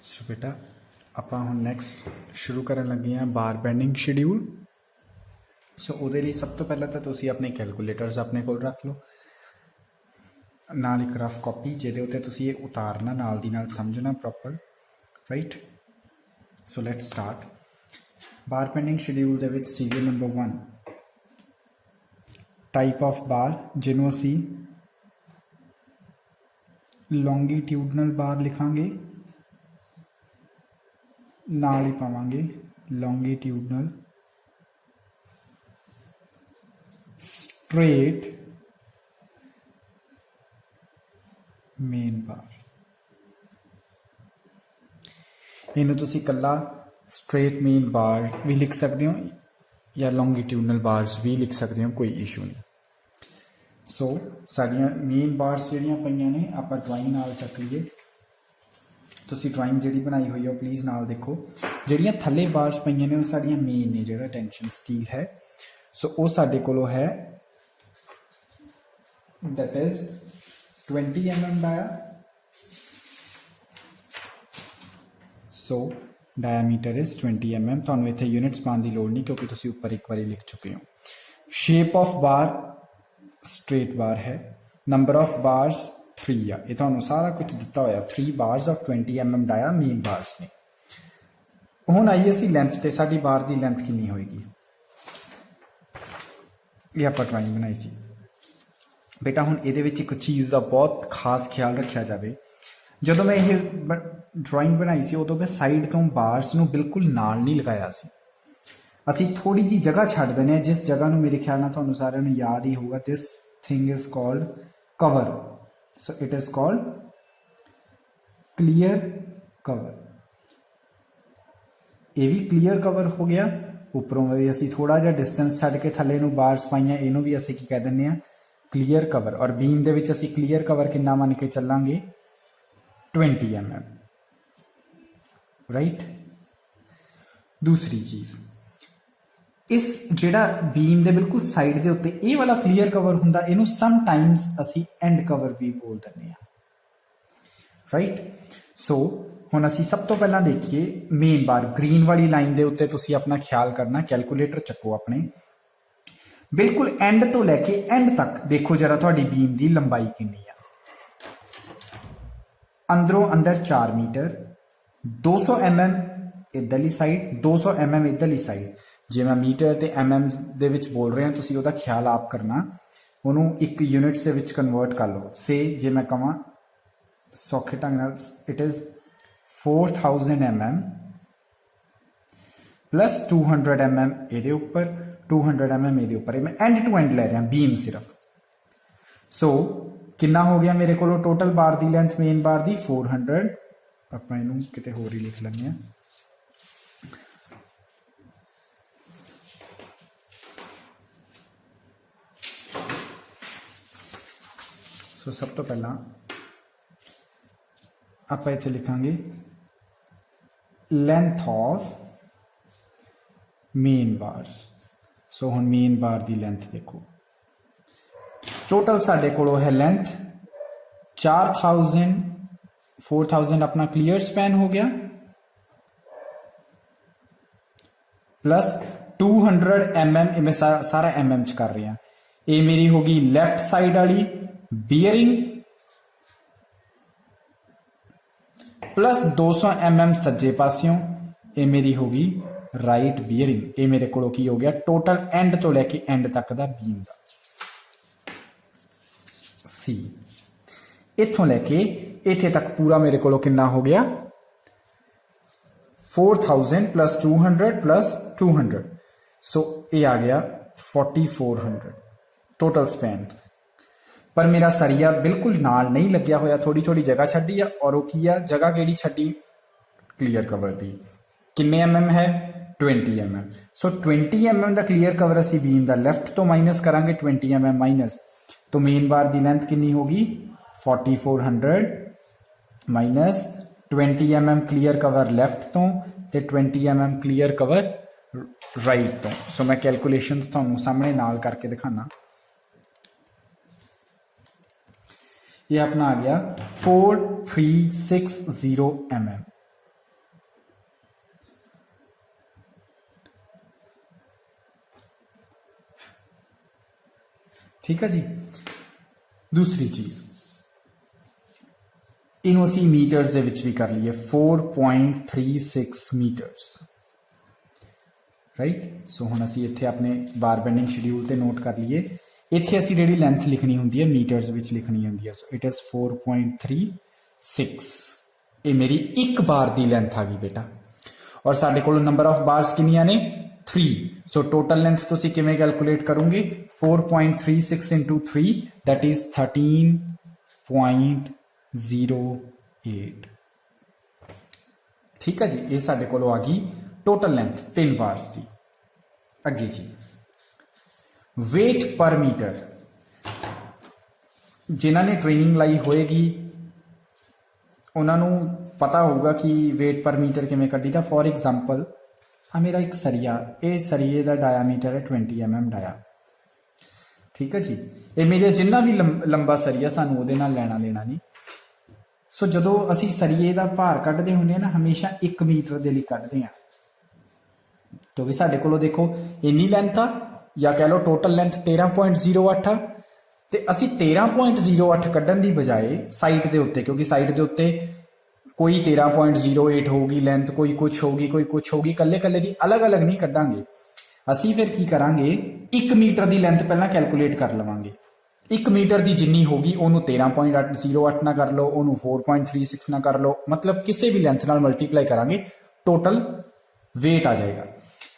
सो बेटा ਆਪਾਂ ਹੁਣ ਨੈਕਸਟ ਸ਼ੁਰੂ ਕਰਨ ਲੱਗੇ ਹਾਂ ਬਾਰ ਬੈਂਡਿੰਗ ਸ਼ਡਿਊਲ। ਸੋ ਉਹਦੇ ਲਈ ਸਭ ਤੋਂ ਪਹਿਲਾਂ ਤਾਂ ਤੁਸੀਂ ਆਪਣੇ ਕੈਲਕੂਲੇਟਰਸ ਆਪਣੇ ਕੋਲ ਰੱਖ ਲਓ, ਨਾਲ ਇੱਕ ਰਫ ਕਾਪੀ ਜਿਹਦੇ ਉੱਤੇ ਤੁਸੀਂ ਇਹ ਉਤਾਰਨਾ, ਨਾਲ ਦੀ ਨਾਲ ਸਮਝਣਾ proper, right. So let's start. Bar bending schedule ਦੇ ਵਿੱਚ ਸੀਰੀਅਲ ਨੰਬਰ 1 ਟਾਈਪ ਆਫ ਬਾਰ, ਜਿਹਨੂੰ ਅਸੀਂ ਲੌਂਗੀਟਿਊਡਨਲ ਬਾਰ ਲਿਖਾਂਗੇ, ਨਾਲ ਹੀ ਪਾਵਾਂਗੇ ਲੌਂਗੀਟਿਊਡਨਲ ਸਟ੍ਰੇਟ ਮੇਨ ਬਾਰ। ਇਹਨੂੰ ਤੁਸੀਂ ਇਕੱਲਾ ਸਟ੍ਰੇਟ ਮੇਨ ਬਾਰ ਵੀ ਲਿਖ ਸਕਦੇ ਹੋ ਜਾਂ ਲੌਂਗੀਟਿਊਡਨਲ ਬਾਰਸ ਵੀ ਲਿਖ ਸਕਦੇ ਹੋ, ਕੋਈ ਇਸ਼ੂ ਨਹੀਂ। ਸੋ ਸਾਡੀਆਂ ਮੇਨ ਬਾਰਸ ਜਿਹੜੀਆਂ ਪਈਆਂ ਨੇ ਆਪਾਂ ਡਰਾਇੰਗ ਨਾਲ ਚੱਕ ਲਈਏ। ਤੁਸੀਂ ਡਰਾਇੰਗ ਜਿਹੜੀ ਬਣਾਈ ਹੋਈ ਹੈ ਉਹ ਪਲੀਜ਼ ਨਾਲ ਦੇਖੋ। ਜਿਹੜੀਆਂ ਥੱਲੇ ਬਾਰਸ ਪਈਆਂ ਨੇ ਉਹ ਸਾਡੀਆਂ ਮੇਨ ਨੇ, ਜਿਹੜਾ ਟੈਂਸ਼ਨ ਸਟੀਲ ਹੈ। ਸੋ ਉਹ ਸਾਡੇ ਕੋਲੋਂ ਹੈ that is 20 mm dia. So diameter is 20 mm। ਤੁਹਾਨੂੰ ਇੱਥੇ ਯੂਨਿਟਸ ਪਾਉਣ ਦੀ ਲੋੜ ਨਹੀਂ ਕਿਉਂਕਿ ਤੁਸੀਂ ਉੱਪਰ ਇੱਕ ਵਾਰੀ ਲਿਖ ਚੁੱਕੇ ਹੋ। ਸ਼ੇਪ ਆਫ ਬਾਰ ਸਟ੍ਰੇਟ ਬਾਰ ਹੈ। ਨੰਬਰ ਆਫ ਬਾਰਸ 3 ਆ। ਇਹ ਤੁਹਾਨੂੰ ਸਾਰਾ ਕੁਝ ਦਿੱਤਾ ਹੋਇਆ, 3 ਬਾਰਸ ਆਫ 20 mm ਡਾਇਆ ਮੇਨ ਬਾਰਸ ਨੇ। ਹੁਣ ਆਈਏ ਅਸੀਂ ਲੈਂਥ ਤੇ, ਸਾਡੀ ਬਾਰ ਦੀ ਲੈਂਥ ਕਿੰਨੀ ਹੋਏਗੀ। ਇਹ ਆਪਾਂ ਡਰਾਇੰਗ ਬਣਾਈ ਸੀ ਬੇਟਾ। ਹੁਣ ਇਹਦੇ ਵਿੱਚ ਇੱਕ ਚੀਜ਼ ਦਾ ਬਹੁਤ ਖਾਸ ਖਿਆਲ ਰੱਖਿਆ ਜਾਵੇ। ਜਦੋਂ ਮੈਂ ਇਹ ਡਰਾਇੰਗ ਬਣਾਈ ਸੀ ਉਦੋਂ ਮੈਂ ਸਾਈਡ ਤੋਂ ਬਾਰਸ ਨੂੰ ਬਿਲਕੁਲ ਨਾਲ ਨਹੀਂ ਲਗਾਇਆ ਸੀ। ਅਸੀਂ ਥੋੜੀ ਜੀ ਜਗ੍ਹਾ ਛੱਡ ਦਿੰਦੇ ਹਾਂ, ਜਿਸ ਜਗ੍ਹਾ ਨੂੰ ਮੇਰੇ ਖਿਆਲ ਨਾਲ ਤੁਹਾਨੂੰ ਸਾਰਿਆਂ ਨੂੰ ਯਾਦ ਹੀ ਹੋਊਗਾ। This thing is called cover. So it is called clear cover. ਇਹ ਵੀ ਕਲੀਅਰ ਕਵਰ ਹੋ ਗਿਆ। ਉੱਪਰੋਂ ਵੀ ਅਸੀਂ ਥੋੜਾ ਜਿਹਾ ਡਿਸਟੈਂਸ ਛੱਡ ਕੇ ਥੱਲੇ ਨੂੰ ਬਾਰਸ ਪਾਈਆਂ, ਇਹਨੂੰ ਵੀ ਅਸੀਂ ਕੀ ਕਹਿ ਦਿੰਦੇ ਹਾਂ, ਕਲੀਅਰ ਕਵਰ। ਔਰ ਬੀਮ ਦੇ ਵਿੱਚ ਅਸੀਂ ਕਲੀਅਰ ਕਵਰ ਕਿੰਨਾ ਮੰਨ ਕੇ ਚੱਲਾਂਗੇ, 20 mm, ਰਾਈਟ। ਦੂਸਰੀ ਚੀਜ਼, ਇਸ ਜਿਹੜਾ ਬੀਮ ਦੇ ਬਿਲਕੁਲ ਸਾਈਡ ਦੇ ਉੱਤੇ ਇਹ ਵਾਲਾ ਕਲੀਅਰ ਕਵਰ ਹੁੰਦਾ, ਇਹਨੂੰ ਸਮਟਾਈਮਸ ਅਸੀਂ ਐਂਡ ਕਵਰ ਵੀ ਬੋਲ ਦਿੰਦੇ ਹਾਂ, ਰਾਈਟ। ਸੋ ਹੁਣ ਅਸੀਂ ਸਭ ਤੋਂ ਪਹਿਲਾਂ ਦੇਖੀਏ ਮੇਨ ਬਾਰ। ਗ੍ਰੀਨ ਵਾਲੀ ਲਾਈਨ ਦੇ ਉੱਤੇ ਤੁਸੀਂ ਆਪਣਾ ਖਿਆਲ ਕਰਨਾ, ਕੈਲਕੂਲੇਟਰ ਚੱਕੋ ਆਪਣੇ, ਬਿਲਕੁਲ ਐਂਡ ਤੋਂ ਲੈ ਕੇ ਐਂਡ ਤੱਕ ਦੇਖੋ ਜਰਾ ਤੁਹਾਡੀ ਬੀਮ ਦੀ ਲੰਬਾਈ ਕਿੰਨੀ ਆ। ਅੰਦਰੋਂ ਅੰਦਰ 4 ਮੀਟਰ, 200 mm ਇੱਧਰਲੀ ਸਾਈਡ, 200 mm ਇੱਧਰਲੀ ਸਾਈਡ। ਜੇ ਮੈਂ ਮੀਟਰ ਤੇ mm ਦੇ ਵਿੱਚ ਬੋਲ ਰਿਹਾ, ਤੁਸੀਂ ਉਹਦਾ ਖਿਆਲ ਆਪ ਕਰਨਾ, ਉਹਨੂੰ ਇੱਕ ਯੂਨਿਟਸ ਦੇ ਵਿੱਚ ਕਨਵਰਟ ਕਰ ਲਓ। ਸੇ ਜੇ ਮੈਂ ਕਹਾਂ ਸੌਖੇ ਢੰਗ ਨਾਲ, it is 4000 mm plus 200 mm ਇਹਦੇ ਉੱਪਰ, 200 mm ਇਹਦੇ ਉੱਪਰ। ਮੈਂ ਐਂਡ ਟੂ ਐਂਡ ਲੈ ਰਿਹਾ ਬੀਮ ਸਿਰਫ। ਸੋ ਕਿੰਨਾ ਹੋ ਗਿਆ ਮੇਰੇ ਕੋਲੋਂ ਟੋਟਲ ਬਾਰ ਦੀ ਲੈਂਥ ਮੇਨ ਬਾਰ ਦੀ 400। ਆਪਾਂ ਇਹਨੂੰ ਕਿਤੇ ਹੋਰ ਹੀ ਲਿਖ ਲੈਂਦੇ ਹਾਂ। ਸੋ ਸਭ ਤੋਂ ਪਹਿਲਾਂ ਆਪਾਂ ਇੱਥੇ ਲਿਖਾਂਗੇ ਲੈਂਥ ਆਫ ਮੇਨ ਬਾਰਸ। ਸੋ ਹੁਣ ਮੇਨ ਬਾਰ ਦੀ ਲੈਂਥ ਦੇਖੋ, ਟੋਟਲ ਸਾਡੇ ਕੋਲੋਂ ਹੈ ਲੈਂਥ 4000 ਆਪਣਾ ਕਲੀਅਰ ਸਪੈਨ ਹੋ ਗਿਆ, ਪਲੱਸ 200 mm, ਮੈਂ ਸਾਰਾ mm ਚ ਕਰ ਰਿਹਾ। ਇਹ ਮੇਰੀ ਹੋ ਗਈ ਲੈਫਟ ਸਾਈਡ ਵਾਲੀ ਬੀਅਰਿੰਗ, ਪਲੱਸ 200 mm ਸੱਜੇ ਪਾਸਿਓਂ ਇਹ ਮੇਰੀ ਹੋ ਗਈ ਰਾਈਟ ਬੀਅਰਿੰਗ। ਇਹ ਮੇਰੇ ਕੋਲੋਂ ਕੀ ਹੋ ਗਿਆ ਟੋਟਲ ਐਂਡ ਤੋਂ ਲੈ ਕੇ ਐਂਡ ਤੱਕ ਦਾ ਬੀਮ ਦਾ ਸੀ। ਇੱਥੋਂ ਲੈ ਕੇ ਇੱਥੇ ਤੱਕ ਪੂਰਾ ਮੇਰੇ ਕੋਲੋਂ ਕਿੰਨਾ ਹੋ ਗਿਆ 4000 ਪਲੱਸ 200 ਪਲੱਸ 200। ਸੋ ਇਹ ਆ ਗਿਆ 4400 ਟੋਟਲ ਸਪੈਨ। ਪਰ ਮੇਰਾ ਸਰੀਆ ਬਿਲਕੁਲ ਨਾਲ ਨਹੀਂ ਲੱਗਿਆ ਹੋਇਆ, ਥੋੜੀ ਥੋੜੀ ਜਗ੍ਹਾ ਛੱਡੀ ਆ। ਔਰ ਉਹ ਕੀ ਆ ਜਗ੍ਹਾ ਕਿਹੜੀ ਛੱਡੀ, ਕਲੀਅਰ ਕਵਰ ਦੀ। ਕਿੰਨੇ mm ਹੈ 20 mm। ਸੋ 20 mm ਦਾ ਕਲੀਅਰ ਕਵਰ ਅਸੀਂ ਬੀਮ ਦਾ ਲੈਫਟ ਤੋਂ ਮਾਈਨਸ ਕਰਾਂਗੇ, 20 mm ਮਾਈਨਸ। तो मेन बार की लेंथ कितनी होगी 4400 minus 20 mm clear cover left तो 20 mm क्लीयर कवर राइट तो। सो मैं कैलकुलेशंस तुहानू सामने नाल करके दिखाना। ये अपना आ गया 4360 mm। ठीक है जी। दूसरी चीज ਇਹਨੂੰ ਅਸੀਂ ਮੀਟਰਸ ਦੇ ਵਿੱਚ ਵੀ ਕਰ ਲਈਏ 4.36 ਮੀਟਰਸ ਰਾਈਟ। ਸੋ ਹੁਣ ਅਸੀਂ ਇੱਥੇ ਆਪਣੇ ਬਾਰ ਬੈਂਡਿੰਗ ਸ਼ਡਿਊਲ ਤੇ ਨੋਟ ਕਰ ਲਈਏ। ਇੱਥੇ ਅਸੀਂ ਜਿਹੜੀ ਲੈਂਥ ਲਿਖਣੀ ਹੁੰਦੀ ਹੈ ਮੀਟਰਸ ਵਿੱਚ ਲਿਖਣੀ ਹੁੰਦੀ ਹੈ। ਸੋ ਇਟ ਇਜ਼ 4.36 ਇਹ ਮੇਰੀ ਇੱਕ ਬਾਰ ਦੀ ਲੈਂਥ ਆ ਗਈ ਬੇਟਾ। ਔਰ ਸਾਡੇ ਕੋਲ ਨੰਬਰ ਆਫ ਬਾਰਸ ਕਿੰਨੀਆਂ ਨੇ 3। ਸੋ ਟੋਟਲ ਲੈਂਥ ਤੁਸੀਂ ਕਿਵੇਂ ਕੈਲਕੂਲੇਟ ਕਰੋਗੇ 4.36 into 3 that is 13.08 ठीक है जी। ये साडे कोलों आ गई टोटल लेंथ 3 बार्स की। अगे जी वेट पर मीटर जिन्हों ने ट्रेनिंग लाई होएगी उन्होंने पता होगा कि वेट पर मीटर किमें कड्डी दा। फॉर एग्जाम्पल आ मेरा एक सरिया, ये सरिये का डायामीटर है 20 mm डाया। ठीक है जी। ये मेरे जिन्ना भी लंबा सरिया सानू उहदे नाल लेना देना नहीं। सो जदों असी सरिये का भार कढ़दे हुंदे ना हमेशा 1 मीटर दे लई कढ़दे आ क्योंकि साडे कोलों देखो इन्नी लेंथ आ या कह लो टोटल लेंथ 13.08 आ ते असी 13.08 कढ़न दी बजाए साइड दे उत्ते क्योंकि साइड दे उत्ते कोई 13.08 होगी लेंथ कोई कुछ होगी कल्ले कल्ले दी अलग अलग नहीं कढ़ांगे। असी फिर की करांगे 1 मीटर दी लेंथ पहला कैलकुलेट कर लवांगे। 1 मीटर दी जिन्नी होगी ओनू 13.08 ना कर लो, ओनू 4.36 ना कर लो, मतलब किसी भी लेंथ नाल मल्टीप्लाई करांगे टोटल वेट आ जाएगा।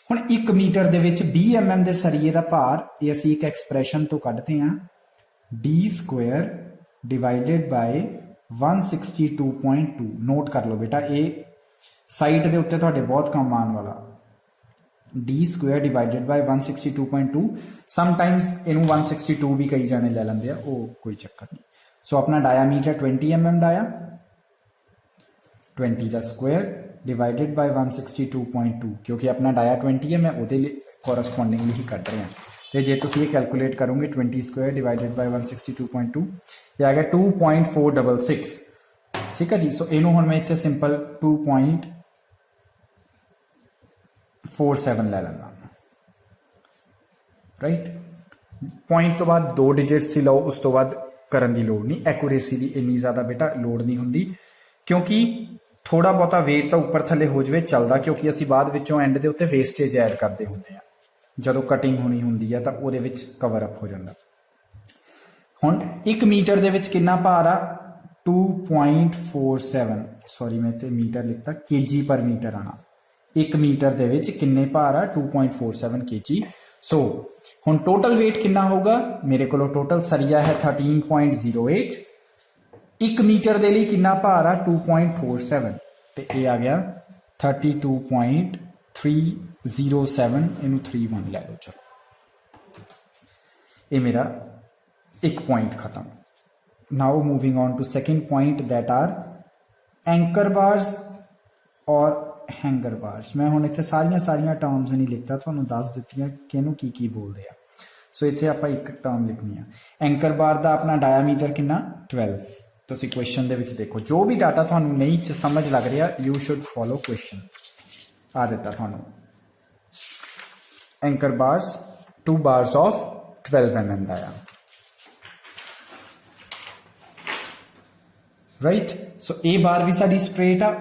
हुण 1 मीटर दे विच 20 mm दे सरिये दा भार ये असी एक एक्सप्रैशन तो कढदे हां d² डिवाइडेड बाय 162.2। नोट कर लो बेटा ये साइड के उत्ते तुहाडे बहुत काम आने वाला d² डिवाइडेड बाय 162.2। समटाइम्स इनू 162 भी कई जाने ले लेंदे आ, वो कोई चक्कर नहीं। सो अपना डायामीटर 20 mm डाया 20 का स्क्वायर डिवाइडेड बाय 162.2 क्योंकि अपना डाया 20 है मैं उहदे कोरसपोंडिंगली ही कट रहा। तो जे तुसीं ये कैलकुलेट करोगे 20² डिवाइडेड बाय 162.2 ये आ गया 2.466। ठीक है जी। सो इनू हुण मैं इत्थे सिंपल 2.47 ले लैंदा राइट। पॉइंट तो बाद 2 डिजिट्स ही लो उस तो बाद करन दी लोड़ नहीं। एक्यूरेसी दी इन्नी ज़्यादा बेटा लोड़ नहीं हुंदी क्योंकि थोड़ा बहुता वेट तो उपर थले हो जाए चलता क्योंकि असी बाद विचों एंड के उत्ते वेस्टेज ऐड करते होंगे हैं जदों कटिंग होनी हुंदी है तो उहदे विच कवर अप हो जाता। हुण 1 मीटर दे विच कितना भार आ 2.47 सॉरी मैं इत्थे मीटर लिखता केजी पर मीटर आना। 1 मीटर दे विच किन्ने भार आ 2.47 kg। सो हुण टोटल वेट कितना होगा मेरे को टोटल सरिया है 13.08 1 मीटर दे लिए कितना भार आ 2.47 ते ये आ गया 32.307 इनू 31 ले लो। चलो ये मेरा एक पॉइंट खत्म। Now moving on to second point that are anchor bars और हैंगर बार्स। मैं हुण इत्थे सारियां टर्म्स नहीं लिखता तुहानूं दस दित्तियां कि इहनूं की बोलदे आ। सो इत्थे आपां एक टर्म लिखनी है एंकर बार दा अपना डायामीटर कितना 12। तुसीं क्वेश्चन दे विच देखो जो भी डाटा तुहानूं नहीं समझ लग रहा यू शुड फॉलो क्वेश्चन। आ दिता तुहानूं anchor bars 2 bars of 12 mm dia right. So a bar भी साडी स्ट्रेट आ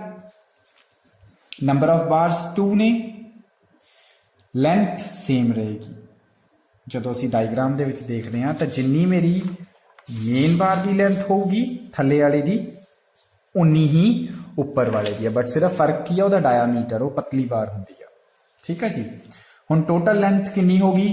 नंबर ऑफ बार्स 2 ने लेंथ सेम रहेगी। जदों असीं डायग्राम दे विच देख रहे हैं तो जिन्नी मेरी मेन बार की लेंथ होगी थले वाले दी उन्नी ही उपर वाले दी है बट सिर्फ फर्क की है वह डायामीटर वो पतली बार होंगी है। ठीक है जी। हुण टोटल लेंथ कितनी होगी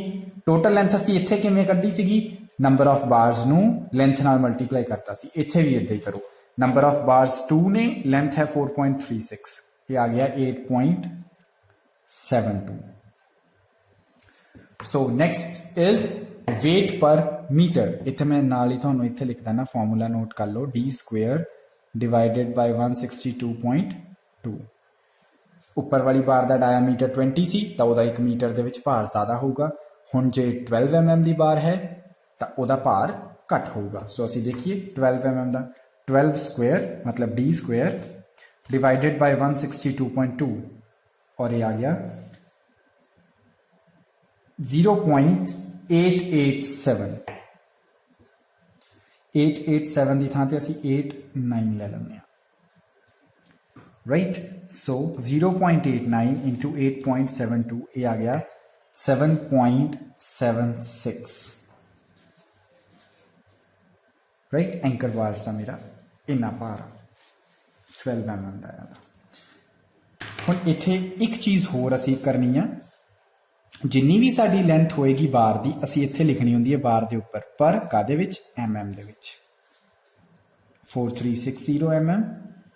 टोटल लेंथ असीं इत्थे किवें कड्ढी सीगी नंबर ऑफ बार्स नूं लेंथ नाल मल्टीप्लाई करता सी। इत्थे भी इदां ही करो नंबर ऑफ बार्स 2 ने लेंथ है 4.36 ये आ गया 8.72। सो नेक्स्ट इज वेट पर मीटर। इत्थे मैं नाल ही तुहानूं इत्थे लिख देना फॉर्मूला नोट कर लो d² डिवाइडेड बाय 162.2। उपर वाली बार का डायामीटर 20 सी तो वह 1 मीटर दे विच भार ज़्यादा होगा। हुण जे 12 mm की बार है तो वह भार घट होगा। सो असीं देखिए 12 mm का 12² मतलब d² डिवाइडेड बाय 162.2 और ये आ गया 0.887 887 ਦੀ ਥਾਂ ਤੇ ਅਸੀਂ 89 ਲੈ ਲੈਂਦੇ ਹਾਂ ਰਾਈਟ ਸੋ 0.89 into 8.72 ਇਹ ਆ ਗਿਆ 7.76 ਰਾਈਟ ਐਂਕਰ ਬਾਰਸ ਦਾ ਮੇਰਾ ਇੰਨਾ ਭਾਰ 12 mm ਦਾ ਆ ਹੁਣ ਇੱਥੇ ਇੱਕ ਚੀਜ਼ ਹੋਰ ਅਸੀਂ ਕਰਨੀ ਆ ਜਿੰਨੀ ਵੀ ਸਾਡੀ ਲੈਂਥ ਹੋਏਗੀ ਬਾਰ ਦੀ ਅਸੀਂ ਇੱਥੇ ਲਿਖਣੀ ਹੁੰਦੀ ਹੈ ਬਾਰ ਦੇ ਉੱਪਰ ਪਰ ਕਾਦੇ ਵਿੱਚ mm ਦੇ ਵਿੱਚ 4360 mm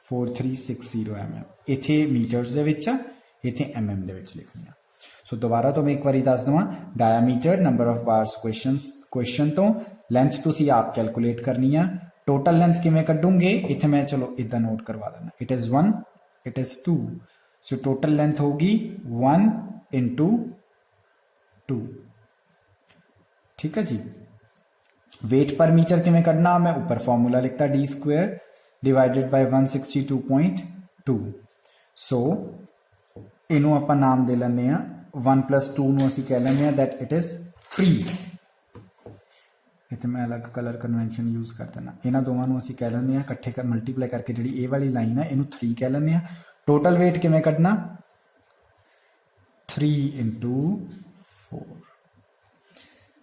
4360 mm ਇੱਥੇ ਮੀਟਰਸ ਦੇ ਵਿੱਚ ਆ ਇੱਥੇ mm ਦੇ ਵਿੱਚ ਲਿਖਣੀ ਆ ਸੋ ਦੁਬਾਰਾ ਤੋਂ ਮੈਂ ਇੱਕ ਵਾਰੀ ਦੱਸ ਦਵਾਂ ਡਾਇਆਮੀਟਰ ਨੰਬਰ ਆਫ ਬਾਰਸ ਕੁਐਸਚਨ ਤੋਂ ਲੈਂਥ ਤੁਸੀਂ ਆਪ ਕੈਲਕੂਲੇਟ ਕਰਨੀ ਆ ਟੋਟਲ ਲੈਂਥ ਕਿਵੇਂ ਕੱਢੂਗੇ ਇੱਥੇ ਮੈਂ ਚਲੋ ਇਦਾਂ ਨੋਟ ਕਰਵਾ ਦਿੰਦਾ it is 1 it is 2 so total length ਹੋਗੀ 1 into 2 ठीक है जी वेट पर मीटर किमें करना मैं ऊपर फॉर्मूला लिखता d स्क्वायर डिवाइडेड बाय 162.2 सो इनू आपां नाम दे लैंदे आ 1 + 2 नू असीं कह लैंदे आ दैट इट इज 3 इत्थे मैं अलग कलर कन्वेंशन यूज कर देना इन्हां दोवां नू असीं कह लैंदे आ इकट्ठे कर मल्टीप्लाई करके जिहड़ी ए वाली लाइन है इनू 3 कह लैंदे आ टोटल वेट किमें कढना 3 into 4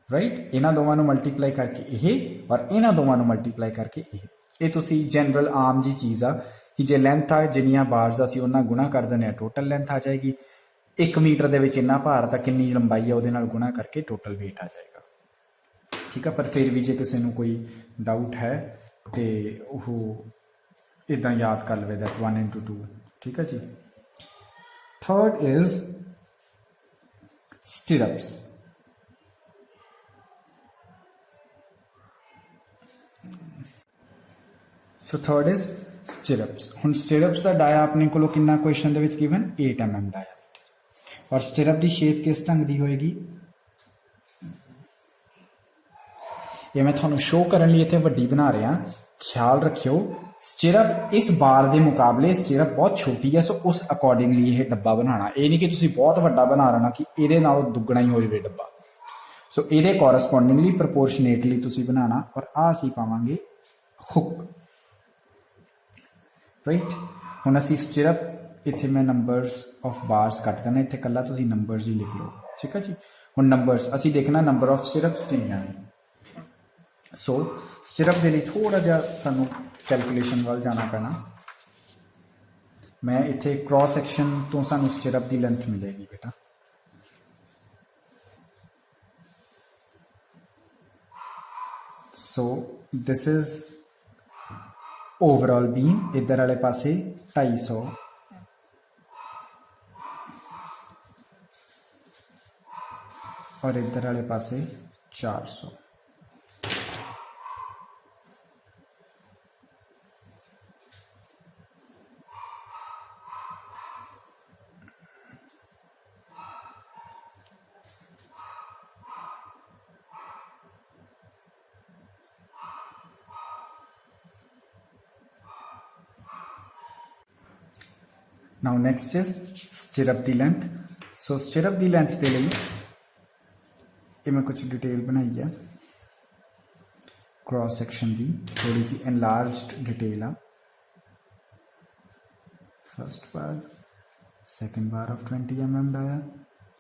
राइट इन्हां दोवां नू मल्टीप्लाई करके यह और इन्हां दोवां नू मल्टीप्लाई करके ये तुसी जनरल आम जी चीज़ आ कि जे लेंथ आ जिन्नियां बार्स असीं उन्हां गुणा कर दिंदे आ टोटल लेंथ आ जाएगी 1 मीटर दे विच इन्ना भार तां कितनी लंबाई है उहदे नाल गुणा करके टोटल वेट आ जाएगा ठीक है पर फिर भी जे किसी नू कोई डाउट है तो वह इदां याद कर लवे दैट 1 into 2 ठीक है जी third is stirrups so third is stirrups हुण स्टिरअप्स का डाया अपने को कितना क्वेश्चन दे विच गिवन 8 mm डाया और स्टिरअप की शेप किस ढंग की होएगी ये मैं थोड़ा शो करने लिए इतने वड्डी बना रहा ख्याल रखियो स्टिरअप इस बार के मुकाबले स्टिरअप बहुत छोटी है सो उस अकॉर्डिंगली ये डब्बा बनाना ये नहीं कि तुसी बहुत वड्डा बना लेना कि ये दुगना ही हो जाए डब्बा सो ये कॉरसपोंडिंगली प्रपोर्शनेटली तुसी बनाना और आ असी पावांगे हुक राइट हुण असी स्टिरअप इत्थे मैं नंबर्स ऑफ बार्स कट देना इत्थे कल्ला तुसी नंबर्स ही लिख लो ठीक है जी हुण नंबर्स असी देखना नंबर ऑफ स्टिरअप्स कितनियां ने सो स्टिरअप के लिए थोड़ा जा सानू कैलकुलेशन वाल जाना पैना मैं इत्थे क्रॉस सैक्शन तो सानू स्टिरअप की लेंथ मिलेगी बेटा so this is overall beam इधर वाले पासे 250 और इधर वाले पासे 400 नाउ नेक्स्ट इज स्टिरअप की लेंथ सो स्टिरअप की लेंथ के लिए ये मैं कुछ डिटेल बनाई है क्रॉस सैक्शन की थोड़ी जी एनलार्ज्ड डिटेल आ first bar second bar of 20 mm dia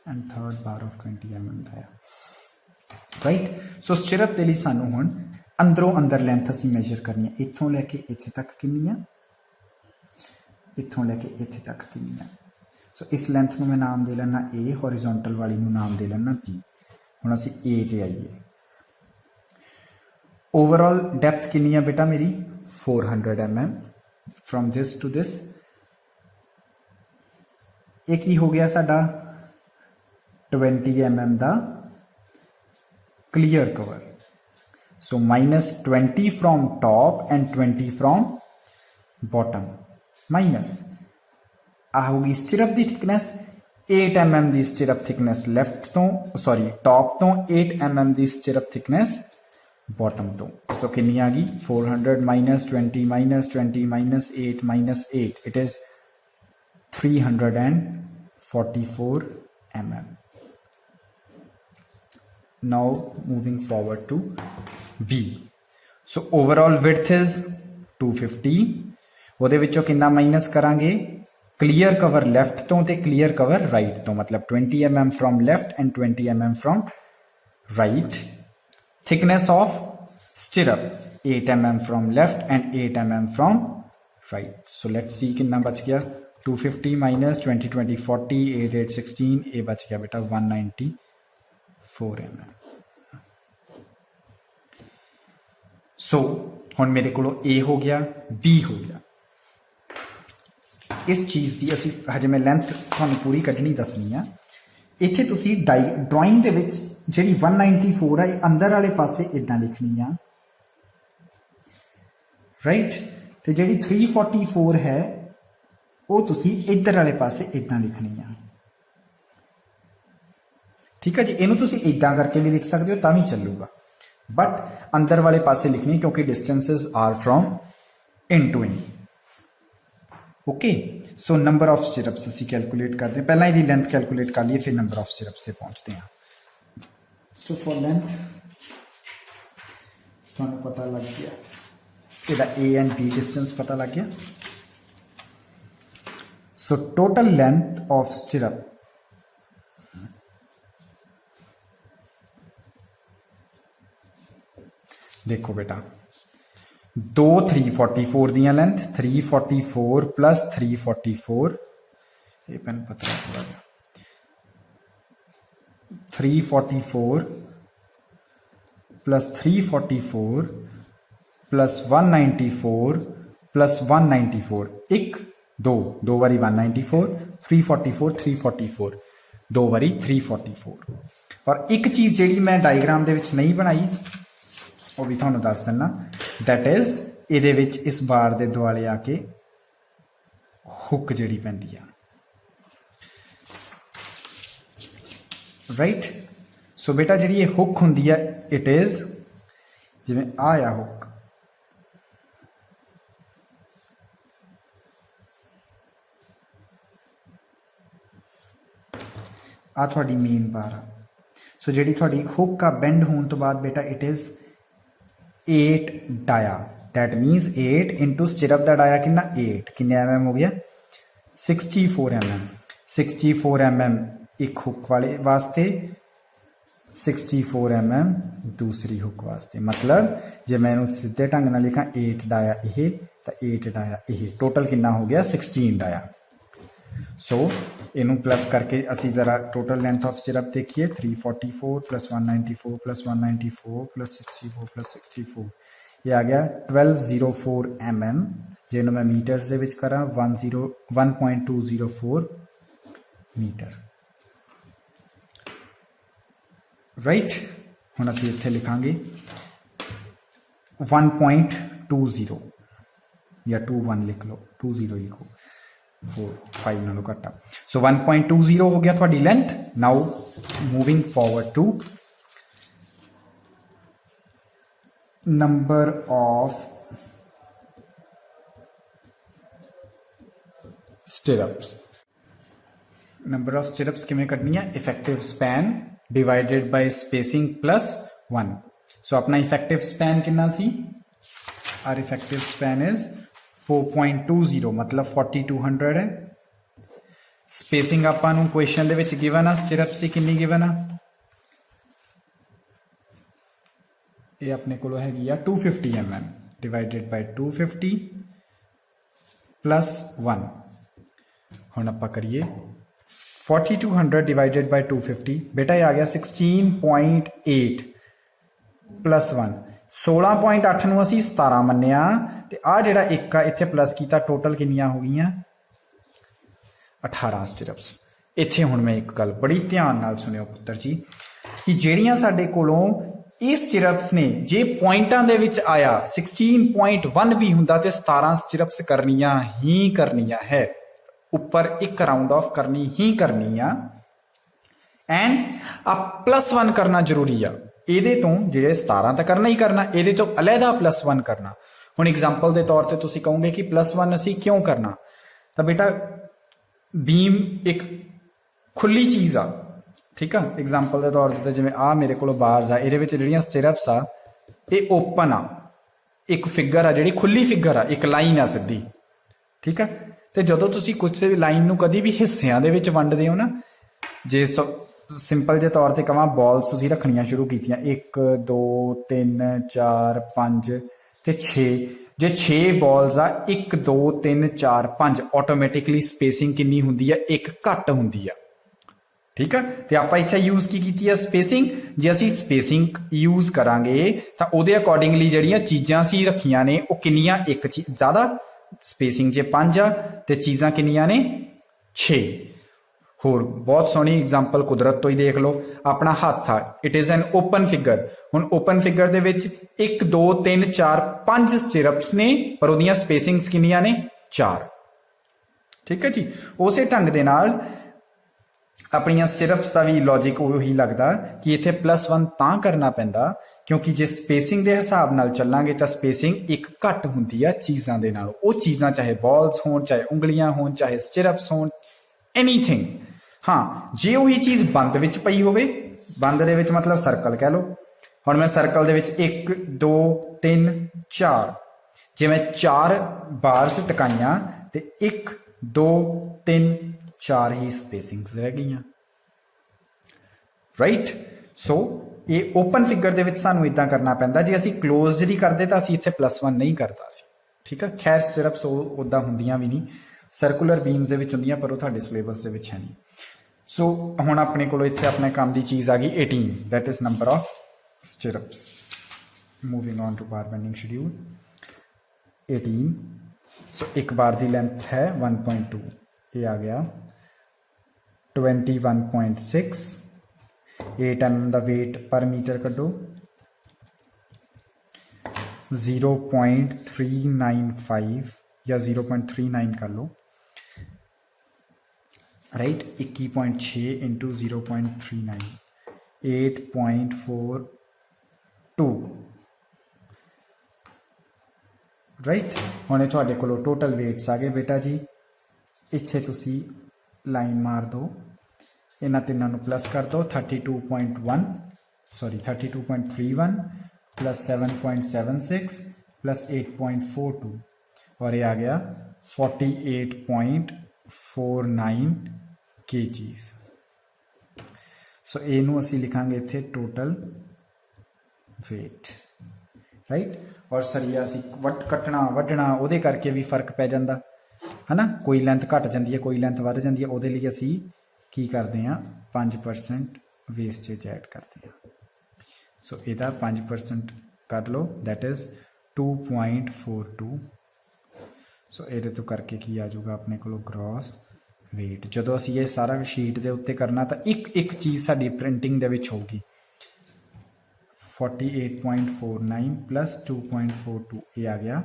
and third bar of 20 mm dia right so stirrup के लिए सानू हुण अंदरों अंदर लेंथ असी मेजर करनी है इत्थों लैके इत्थे तक कितनी है इत्थों लैके इत्थे तक कितनी है सो इस लेंथ में मैं नाम दे लेना ए हॉरिजॉन्टल वाली नू नाम दे लेना बी हुण असीं ए ते आईए ओवरऑल डेप्थ कितनी है बेटा मेरी 400 mm from this to this एक ही हो गया साडा 20 mm दा clear cover so -20 from top and 20 from bottom minus आ होगी स्टिरअप की थिकनेस 8 mm की स्टिरअप थिकनेस लेफ्ट तो सॉरी टॉप तो 8 mm की स्टिरअप थिकनेस बॉटम तो सो कितनी आ गई 400 -20 -20 -8 it is 344 mm now moving forward to B so overall width is 250 ਉਹਦੇ ਵਿੱਚੋਂ ਕਿੰਨਾ ਮਾਈਨਸ ਕਰਾਂਗੇ क्लीयर कवर लैफ्ट तो ते क्लीयर कवर राइट तो मतलब 20 mm from left and 20 mm from right thickness of stirrup 8 mm from left and 8 mm from right so let's see कितना बच गया 250 माइनस 20 20 40 8 8 16 ये बच गया बेटा 194 mm सो हुण मेरे को ए हो गया बी हो गया इस चीज़ की असी हजे मैं लेंथ थानू पूरी कढ़नी दसनी आ इत्थे तुसी ड्राइंग दे विच जिहड़ी 194 है अंदर वाले पासे इदां लिखनी आ राइट ते जिहड़ी 344 है वो तुसी इधर वाले पासे इदां लिखनी आ ठीक है जी इनू तुसी इदां करके भी लिख सकते हो तां भी चलूगा बट अंदर वाले पासे लिखनी क्योंकि distances are from in to in okay so number of stirrups ਅਸੀਂ कैलकुलेट करते हैं पहला ਇਹਦੀ लेंथ कैलकुलेट कर लिए फिर नंबर ऑफ स्टिरप्स से पहुंचते हैं सो फॉर लेंथ ਤੁਹਾਨੂੰ पता लग गया ਇਹਦਾ ए एंड बी डिस्टेंस पता लग गया so total length of stirrup देखो बेटा दो 344 दियां लेंथ 344 प्लस 344 ये पेन पता थोड़ा जा 344 प्लस 344 प्लस 194 प्लस 194 एक दो बारी 194 344 344 दो बारी 344 और एक चीज़ जी मैं डायग्राम दे विच नहीं बनाई वो भी थानू दस दिना दैट इज ये इस बार के दुआले आके हुक जी पैंदी है राइट सो बेटा जी ये हुक होंगी है इट इज जिमें आया हुक आ थोड़ी मेन बार आ सो जी थोड़ी हुक का बेंड होने तो बाद बेटा it is 8 dia that means 8 into stirrup का डाया कितना 8 किन्ने mm हो गया 64 mm 64 mm एक हुक वाले वास्ते 64 mm दूसरी हुक वास्ते मतलब जे मैं सीधे ढंग नाल लिखा 8 डाया ये तो 8 डाया ये टोटल कितना हो गया 16 डाया सो इनू प्लस करके असी जरा टोटल लेंथ ऑफ स्टिरअप देखिए 344 प्लस 194 प्लस 194 प्लस 64 प्लस 64 ये आ गया 1204 mm जिन्होंने मैं मीटर्स दे विच करा 1.204 मीटर राइट हुण असी इत्थे लिखांगे 1.20 या 21 लिख लो 20 लिखो 4 5 नालों घट सो 1.20 हो गया थोड़ी length now moving forward to number of stirrups number of stirrups किमें कटनी है effective span divided by spacing plus 1 so अपना इफेक्टिव स्पैन कितना सी आर इफेक्टिव स्पैन इज 4.20 मतलब 4200 है स्पेसिंग आपां नूं क्वेश्चन दे विच गिवन आ स्टिरप्स की कितनी गिवन आ ये अपने को हैगी आ 250 mm डिवाइडेड बाय 250 प्लस 1 हुण आपां करिए 4200 डिवाइडेड बाय 250 बेटा ये आ गया 16.8 प्लस 1 16.8 ਨੂੰ ਅਸੀਂ 17 ਮੰਨਿਆ ਤੇ ਆ ਜਿਹੜਾ ਇੱਕ ਆ ਇੱਥੇ ਪਲੱਸ ਕੀਤਾ ਟੋਟਲ ਕਿੰਨੀਆਂ ਹੋ ਗਈਆਂ 18 ਸਟਿਰਪਸ ਇੱਥੇ ਹੁਣ ਮੈਂ ਇੱਕ ਗੱਲ ਬੜੀ ਧਿਆਨ ਨਾਲ ਸੁਣਿਓ ਪੁੱਤਰ ਜੀ ਕਿ ਜਿਹੜੀਆਂ ਸਾਡੇ ਕੋਲੋਂ ਇਹ ਸਟਿਰਪਸ ਨੇ ਜੇ ਪੁਆਇੰਟਾਂ ਦੇ ਵਿੱਚ ਆਇਆ 16.1 ਵੀ ਹੁੰਦਾ ਤੇ 17 ਸਟਿਰਪਸ ਕਰਨੀਆਂ ਹੀ ਕਰਨੀਆਂ ਹੈ ਉੱਪਰ ਇੱਕ ਰਾਉਂਡ ਆਫ ਕਰਨੀ ਹੀ ਕਰਨੀ ਆ ਐਂਡ ਆ +1 ਕਰਨਾ ਜ਼ਰੂਰੀ ਆ ਇਹਦੇ ਤੋਂ ਜਿਹੜੇ 17 ਤਾਂ ਕਰਨਾ ਹੀ ਕਰਨਾ ਇਹਦੇ ਤੋਂ ਅਲੱਗਾ +1 ਕਰਨਾ ਹੁਣ ਐਗਜ਼ਾਮਪਲ ਦੇ ਤੌਰ ਤੇ ਤੁਸੀਂ ਕਹੋਗੇ ਕਿ +1 ਅਸੀਂ ਕਿਉਂ ਕਰਨਾ ਤਾਂ ਬੇਟਾ ਬੀਮ ਇੱਕ ਖੁੱਲੀ ਚੀਜ਼ ਆ ਠੀਕ ਆ ਐਗਜ਼ਾਮਪਲ ਦੇ ਤੌਰ ਤੇ ਜਿਵੇਂ ਆ ਮੇਰੇ ਕੋਲ ਬਾਰਸ ਆ ਇਹਦੇ ਵਿੱਚ ਜਿਹੜੀਆਂ ਸਟਿਰਪਸ ਆ ਇਹ ਓਪਨ ਆ ਇੱਕ ਫਿਗਰ ਆ ਜਿਹੜੀ ਖੁੱਲੀ ਫਿਗਰ ਆ, ਇੱਕ ਲਾਈਨ ਆ ਸਿੱਧੀ, ਠੀਕ ਆ। ਤੇ ਜਦੋਂ ਤੁਸੀਂ ਕੁਝ ਵੀ ਲਾਈਨ ਨੂੰ ਕਦੀ ਵੀ ਹਿੱਸਿਆਂ ਦੇ ਵਿੱਚ ਵੰਡਦੇ ਹੋ ਨਾ, ਜੇ ਸਿੰਪਲ ਜਿਹੇ ਤੌਰ ਤੇ ਕਹਾਂ ਬਾਲਸ ਤੁਸੀਂ ਰੱਖਣੀਆਂ ਸ਼ੁਰੂ ਕੀਤੀਆਂ 1 2 3 4 5 ਤੇ 6, ਜੇ 6 ਬਾਲਸ ਆ 1 2 3 4 5 ਆਟੋਮੈਟਿਕਲੀ ਸਪੇਸਿੰਗ ਕਿੰਨੀ ਹੁੰਦੀ ਆ, ਇੱਕ ਘੱਟ ਹੁੰਦੀ ਆ, ਠੀਕ ਆ। ਤੇ ਆਪਾਂ ਇੱਥੇ ਯੂਜ਼ ਕੀ ਕੀਤੀ ਆ, ਸਪੇਸਿੰਗ। ਜੇ ਅਸੀਂ ਸਪੇਸਿੰਗ ਯੂਜ਼ ਕਰਾਂਗੇ ਤਾਂ ਉਹਦੇ ਅਕੋਰਡਿੰਗਲੀ ਜਿਹੜੀਆਂ ਚੀਜ਼ਾਂ ਸੀ ਰੱਖੀਆਂ ਨੇ ਉਹ ਕਿੰਨੀਆਂ, ਇੱਕ ਚੀਜ਼ ਜ਼ਿਆਦਾ, ਸਪੇਸਿੰਗ ਜੇ 5 ਆ ਤੇ ਚੀਜ਼ਾਂ ਕਿੰਨੀਆਂ ਨੇ 6। ਹੋਰ ਬਹੁਤ ਸੋਹਣੀ ਐਗਜ਼ਾਮਪਲ ਕੁਦਰਤ ਤੋਂ ਹੀ ਦੇਖ ਲਓ, ਆਪਣਾ ਹੱਥ ਆ, it is an open figure. ਹੁਣ ਓਪਨ ਫਿਗਰ ਦੇ ਵਿੱਚ 1 2 3 4 5 ਸਟਿਰਪਸ ਨੇ, ਪਰ ਉਹਦੀਆਂ ਸਪੇਸਿੰਗਸ ਕਿੰਨੀਆਂ ਨੇ, 4, ਠੀਕ ਹੈ ਜੀ। ਉਸੇ ਢੰਗ ਦੇ ਨਾਲ ਆਪਣੀਆਂ ਸਟਿਰਪਸ ਦਾ ਵੀ ਲੌਜਿਕ ਉਹੀ ਲੱਗਦਾ ਕਿ ਇੱਥੇ +1 ਤਾਂ ਕਰਨਾ ਪੈਂਦਾ ਕਿਉਂਕਿ ਜੇ ਸਪੇਸਿੰਗ ਦੇ ਹਿਸਾਬ ਨਾਲ ਚੱਲਾਂਗੇ ਤਾਂ ਸਪੇਸਿੰਗ ਇੱਕ ਘੱਟ ਹੁੰਦੀ ਆ ਚੀਜ਼ਾਂ ਦੇ ਨਾਲ। ਉਹ ਚੀਜ਼ਾਂ ਚਾਹੇ ਬਾਲਸ ਹੋਣ, ਚਾਹੇ ਉਂਗਲੀਆਂ ਹੋਣ, ਚਾਹੇ ਸਟਿਰਪਸ ਹੋਣ, ਐਨੀਥਿੰਗ। ਹਾਂ, ਜੇ ਉਹੀ ਚੀਜ਼ ਬੰਦ ਵਿੱਚ ਪਈ ਹੋਵੇ, ਬੰਦ ਦੇ ਵਿੱਚ ਮਤਲਬ ਸਰਕਲ ਕਹਿ ਲਓ। ਹੁਣ ਮੈਂ ਸਰਕਲ ਦੇ ਵਿੱਚ 1 2 3 4, ਜੇ ਮੈਂ 4 ਬਾਰਸ ਟਿਕਾਈਆਂ ਤੇ 1 2 3 4 ਹੀ ਸਪੇਸਿੰਗਸ ਰਹਿ ਗਈਆਂ, ਰਾਈਟ। ਸੋ ਇਹ ਓਪਨ ਫਿਗਰ ਦੇ ਵਿੱਚ ਸਾਨੂੰ ਇਦਾਂ ਕਰਨਾ ਪੈਂਦਾ। ਜੇ ਅਸੀਂ ਕਲੋਜ਼ ਜਿਹੜੀ ਕਰਦੇ ਤਾਂ ਅਸੀਂ ਇੱਥੇ +1 ਨਹੀਂ ਕਰਦਾ ਸੀ, ਠੀਕ ਆ। ਖੈਰ ਸਟਿਰਪਸ ਉਦਾਂ ਹੁੰਦੀਆਂ ਵੀ ਨਹੀਂ, ਸਰਕੂਲਰ ਬੀਮਸ ਦੇ ਵਿੱਚ ਹੁੰਦੀਆਂ, ਪਰ ਉਹ ਤੁਹਾਡੇ ਸਿਲੇਬਸ ਦੇ ਵਿੱਚ ਹੈ ਨਹੀਂ। ਸੋ ਹੁਣ ਆਪਣੇ ਕੋਲ ਇੱਥੇ ਆਪਣੇ ਕੰਮ ਦੀ ਚੀਜ਼ ਆ ਗਈ 18, that is number of stirrups. Moving on to bar bending schedule 18. ਸੋ ਇੱਕ ਬਾਰ ਦੀ ਲੈਂਥ ਹੈ 1.2, ਇਹ ਆ ਗਿਆ 21.6। 8 mm ਦਾ weight ਪਰ ਮੀਟਰ ਕੱਢੋ, 0.395 ਜਾਂ 0.39 ਕਰ ਲਓ, राइट। 21.6 into 0.39, 8.42, right. हुणे तुहाडे कोलों टोटल वेट्स आ गए बेटा जी। इत्थे तुसी लाइन मार दो, इन्हां तिन्नां नूं प्लस कर दो, 32.31 प्लस 7.76 प्लस 8.42 और ये आ गया 48.49 kgs। सो इनू असी लिखांगे इत्थे टोटल वेट, राइट। और सरिया असी कटना वढ़ना उहदे करके भी फर्क पै जांदा है ना, कोई लेंथ घट जाती है, कोई लेंथ वध जाती है। उहदे लई असी की करते हैं, 5% वेस्टेज ऐड करते हैं। सो इहदा 5% कर लो, दैट इज 2.42। सो ये तो करके की आ जाऊगा अपने को ग्रॉस वेट। जो असी ये सारा शीट के उत्ते करना तो एक एक चीज़ साड़ी प्रिंटिंग दे विच होगी। 48.49 प्लस 2.42 ये आ गया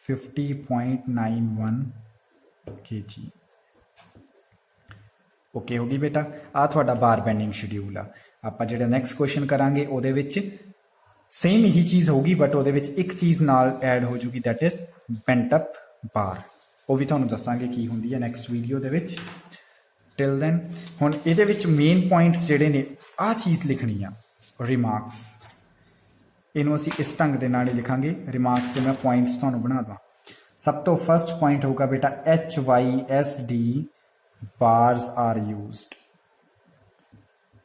50.91 kg। ओके होगी बेटा। आ थोड़ा बार बेंडिंग शेड्यूल आप जो नैक्सट क्वेश्चन करांगे उहदे विच सेम यही चीज़ होगी, बट उहदे विच एक चीज़ नाल ऐड हो जूगी, दैट इज बेंट अप बार। वो भी तुहानूं दसांगे की हुंदी है नैक्सट वीडियो दे विच। टिल दैन हुण इहदे विच मेन पॉइंट्स जिहड़े ने आ चीज़ लिखनी आ, रिमार्क्स। इनू असी इस ढंग दे नाल ही लिखांगे रिमार्क्स के। मैं पॉइंट्स तुहानूं बना दा। सब तो फर्स्ट पॉइंट होगा बेटा HYSD bars are used.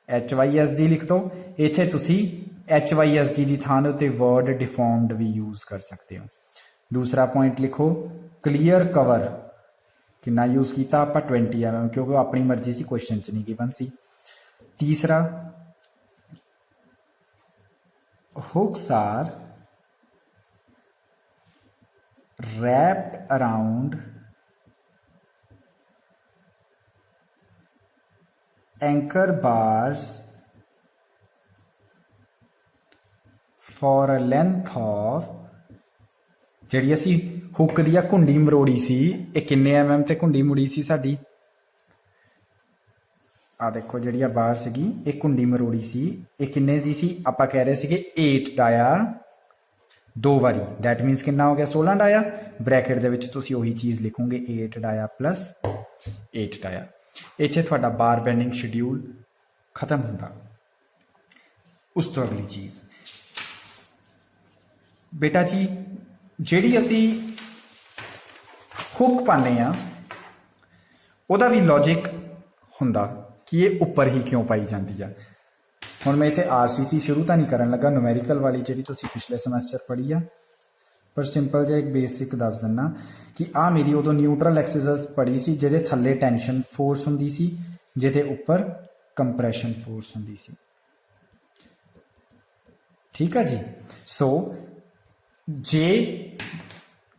HYSD लिख दो। इत्थे तुसी HYSD की थां उत्ते वर्ड डिफॉर्म्ड भी यूज कर सकते हो। दूसरा पॉइंट लिखो क्लीयर कवर कितना यूज किया आप 20 mm, क्योंकि अपनी मर्जी से क्वेश्चन च नहीं गिवन सी। तीसरा hooks are wrapped around anchor bars for a length of, ਜਿਹੜੀ ਅਸੀਂ ਹੁੱਕ ਦੀ ਘੁੰਡੀ ਮਰੋੜੀ ਸੀ, ਇਹ ਕਿੰਨੇ mm ਤੇ ਘੁੰਡੀ ਮੁੜੀ ਸੀ ਸਾਡੀ? ਆ ਦੇਖੋ ਜਿਹੜੀ ਆ ਬਾਰ ਸੀਗੀ, ਇਹ ਘੁੰਡੀ ਮਰੋੜੀ ਸੀ, ਇਹ ਕਿੰਨੇ ਦੀ ਸੀ? ਆਪਾਂ ਕਹਿ ਰਹੇ ਸੀਗੇ 8 ਡਾਇਆ 2 ਵਾਰੀ, ਦੈਟ ਮੀਨਸ ਕਿੰਨਾ ਹੋ ਗਿਆ? 16 ਡਾਇਆ। ਬ੍ਰੈਕਟ ਦੇ ਵਿੱਚ ਤੁਸੀਂ ਉਹੀ ਚੀਜ਼ ਲਿਖੋਗੇ 8 ਡਾਇਆ ਪਲੱਸ 8 ਡਾਇਆ। ਇੱਥੇ ਤੁਹਾਡਾ ਬਾਰ ਬੈਂਡਿੰਗ ਸ਼ਡਿਊਲ ਖਤਮ ਹੁੰਦਾ। ਉਸ ਤੋਂ ਅਗਲੀ ਚੀਜ਼ बेटा जी ਜਿਹੜੀ ਅਸੀਂ ਹੁੱਕ ਪਾਉਂਦੇ ਆ ਉਹਦਾ ਵੀ ਲੌਜਿਕ ਹੁੰਦਾ ਕਿ ਇਹ ਉੱਪਰ ਹੀ ਕਿਉਂ ਪਾਈ ਜਾਂਦੀ ਆ। ਹੁਣ ਮੈਂ ਇੱਥੇ RCC ਸ਼ੁਰੂ ਤਾਂ ਨਹੀਂ ਕਰਨ ਲੱਗਾ, ਨੂਮੈਰੀਕਲ ਵਾਲੀ ਜਿਹੜੀ ਤੁਸੀਂ ਪਿਛਲੇ ਸਮੈਸਟਰ ਪੜ੍ਹੀ ਆ, ਪਰ ਸਿੰਪਲ ਜਿਹਾ ਇੱਕ ਬੇਸਿਕ ਦੱਸ ਦਿੰਨਾ ਕਿ ਆ ਮੇਰੀ ਉਦੋਂ ਨਿਊਟਰਲ ਐਕਸਰਸਾਈਜ਼ ਪੜ੍ਹੀ ਸੀ ਜਿਹਦੇ ਥੱਲੇ ਟੈਂਸ਼ਨ ਫੋਰਸ ਹੁੰਦੀ ਸੀ, ਜਿਹਦੇ ਉੱਪਰ ਕੰਪਰੈਸ਼ਨ ਫੋਰਸ ਹੁੰਦੀ ਸੀ। ਠੀਕ ਆ ਜੀ। ਸੋ ਜੇ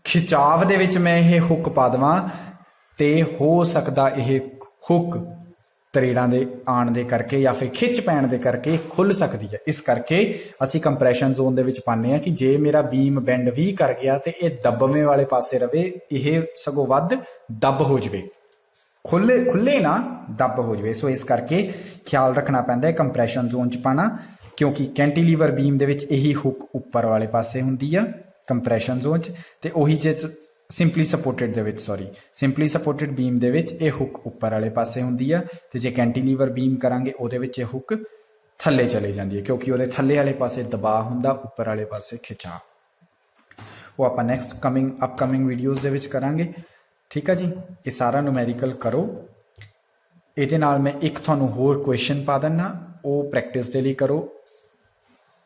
ਖਿਚਾਵ ਦੇ ਵਿੱਚ ਮੈਂ ਇਹ ਹੁੱਕ ਪਾ ਦੇਵਾਂ ਤੇ ਹੋ ਸਕਦਾ ਇਹ ਹੁੱਕ ਤਰੇੜਾਂ ਦੇ ਆਣ ਦੇ ਕਰਕੇ ਜਾਂ ਫਿਰ ਖਿੱਚ ਪੈਣ ਦੇ ਕਰਕੇ ਖੁੱਲ ਸਕਦੀ ਹੈ। ਇਸ ਕਰਕੇ ਅਸੀਂ ਕੰਪਰੈਸ਼ਨ ਜ਼ੋਨ ਦੇ ਵਿੱਚ ਪਾਉਂਦੇ ਆ ਕਿ ਜੇ ਮੇਰਾ ਬੀਮ ਬੈਂਡ ਵੀ ਕਰ ਗਿਆ ਤੇ ਇਹ ਦੱਬਵੇਂ ਵਾਲੇ ਪਾਸੇ ਰਵੇ, ਇਹ ਸਗੋਂ ਵੱਧ ਦੱਬ ਹੋ ਜਵੇ, ਖੁੱਲੇ ਨਾ ਦੱਬ ਹੋ ਜਵੇ। ਸੋ ਇਸ ਕਰਕੇ ਖਿਆਲ ਰੱਖਣਾ ਪੈਂਦਾ ਹੈ ਕੰਪਰੈਸ਼ਨ ਜ਼ੋਨ ਚ ਪਾਣਾ, ਕਿਉਂਕਿ ਕੈਂਟੀਲੀਵਰ ਬੀਮ ਦੇ ਵਿੱਚ ਇਹੀ ਹੁੱਕ ਉੱਪਰ ਵਾਲੇ ਪਾਸੇ ਹੁੰਦੀ ਆ ਕੰਪਰੈਸ਼ਨ ਜ਼ੋਨ ਚ, ਤੇ ਉਹੀ ਜੇ ਸਿੰਪਲੀ ਸਪੋਰਟਡ ਦੇ ਵਿੱਚ ਸਿੰਪਲੀ ਸਪੋਰਟਡ ਬੀਮ ਦੇ ਵਿੱਚ ਇਹ ਹੁੱਕ ਉੱਪਰ ਵਾਲੇ ਪਾਸੇ ਹੁੰਦੀ ਆ, ਤੇ ਜੇ ਕੈਂਟੀਲੀਵਰ ਬੀਮ ਕਰਾਂਗੇ ਉਹਦੇ ਵਿੱਚ ਇਹ ਹੁੱਕ ਥੱਲੇ ਚਲੇ ਜਾਂਦੀ ਹੈ, ਕਿਉਂਕਿ ਉਹਦੇ ਥੱਲੇ ਵਾਲੇ ਪਾਸੇ ਦਬਾਅ ਹੁੰਦਾ, ਉੱਪਰ ਵਾਲੇ ਪਾਸੇ ਖਿਚਾਅ। ਉਹ ਆਪਾਂ ਨੈਕਸਟ ਅਪਕਮਿੰਗ ਵੀਡੀਓਜ਼ ਦੇ ਵਿੱਚ ਕਰਾਂਗੇ। ਠੀਕ ਆ ਜੀ। ਇਹ ਸਾਰਾ ਨੂਮੈਰੀਕਲ ਕਰੋ। ਇਹਦੇ ਨਾਲ ਮੈਂ ਇੱਕ ਤੁਹਾਨੂੰ ਹੋਰ ਕੁਐਸਚਨ ਪਾ ਦਿੰਨਾ, ਉਹ ਪ੍ਰੈਕਟਿਸ ਦੇ ਲਈ ਕਰੋ।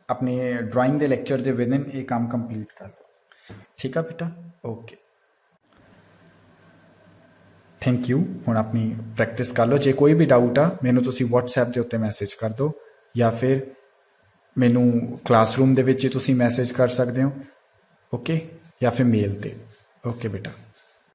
ਆਪਣੇ ਡਰਾਇੰਗ ਦੇ ਲੈਕਚਰ ਦੇ ਵਿਦਨ ਇਹ ਕੰਮ ਕੰਪਲੀਟ ਕਰ ਲਓ। ਠੀਕ ਆ ਬੇਟਾ, ਓਕੇ, ਥੈਂਕ ਯੂ। ਹੁਣ ਆਪਣੀ ਪ੍ਰੈਕਟਿਸ ਕਰ ਲਓ। ਜੇ ਕੋਈ ਵੀ ਡਾਊਟ ਆ ਮੈਨੂੰ ਤੁਸੀਂ WhatsApp ਦੇ ਉੱਤੇ ਮੈਸੇਜ ਕਰ ਦਿਓ, ਜਾਂ ਫਿਰ ਮੈਨੂੰ ਕਲਾਸਰੂਮ ਦੇ ਵਿੱਚ ਤੁਸੀਂ ਮੈਸੇਜ ਕਰ ਸਕਦੇ ਹੋ, ਓਕੇ, ਜਾਂ ਫਿਰ ਮੇਲ ਤੇ। ਓਕੇ ਬੇਟਾ।